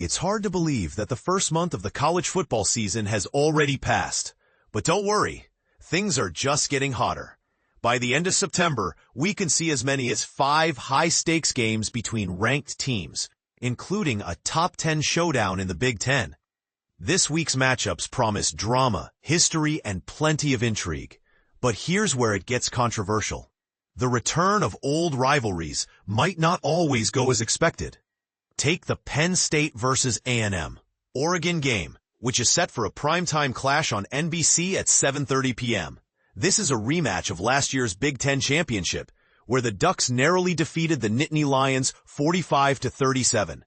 It's hard to believe that the first month of the college football season has already passed. But don't worry, things are just getting hotter. By the end of September, we can see as many as 5 high-stakes games between ranked teams, including a top 10 showdown in the Big Ten. This week's matchups promise drama, history, and plenty of intrigue. But here's where it gets controversial. The return of old rivalries might not always go as expected. Take the Penn State versus A&M, Oregon game, which is set for a primetime clash on NBC at 7:30 p.m. This is a rematch of last year's Big Ten championship, where the Ducks narrowly defeated the Nittany Lions 45-37.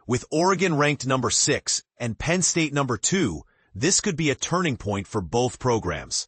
With Oregon ranked number 6 and Penn State number 2, this could be a turning point for both programs.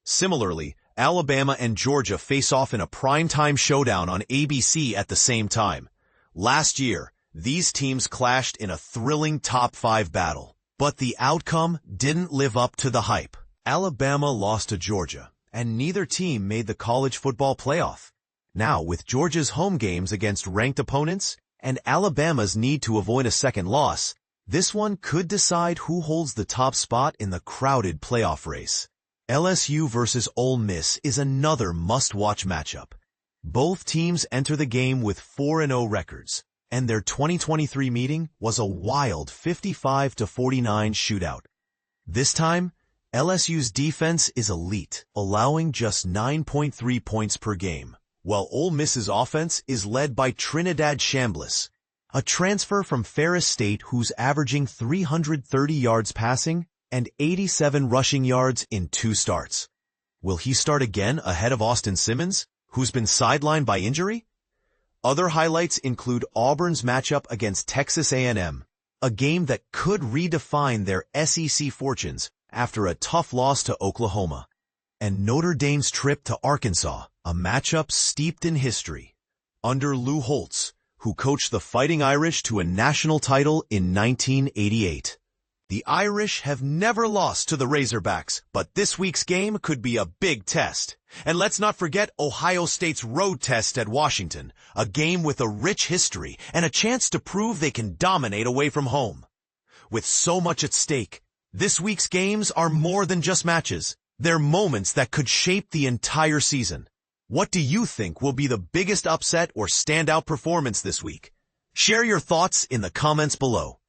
Similarly, Alabama and Georgia face off in a primetime showdown on ABC at the same time. Last year, these teams clashed in a thrilling top 5 battle. But the outcome didn't live up to the hype. Alabama lost to Georgia, and neither team made the college football playoff. Now, with Georgia's home games against ranked opponents and Alabama's need to avoid a second loss, this one could decide who holds the top spot in the crowded playoff race. LSU versus Ole Miss is another must-watch matchup. Both teams enter the game with 4-0 records, and their 2023 meeting was a wild 55-49 shootout. This time, LSU's defense is elite, allowing just 9.3 points per game, while Ole Miss's offense is led by Trinidad Chambliss, a transfer from Ferris State who's averaging 330 yards passing and 87 rushing yards in 2 starts. Will he start again ahead of Austin Simmons, who's been sidelined by injury? Other highlights include Auburn's matchup against Texas A&M, a game that could redefine their SEC fortunes after a tough loss to Oklahoma, and Notre Dame's trip to Arkansas, a matchup steeped in history. Under Lou Holtz, who coached the Fighting Irish to a national title in 1988. The Irish have never lost to the Razorbacks, but this week's game could be a big test. And let's not forget Ohio State's road test at Washington, a game with a rich history and a chance to prove they can dominate away from home. With so much at stake, this week's games are more than just matches. They're moments that could shape the entire season. What do you think will be the biggest upset or standout performance this week? Share your thoughts in the comments below.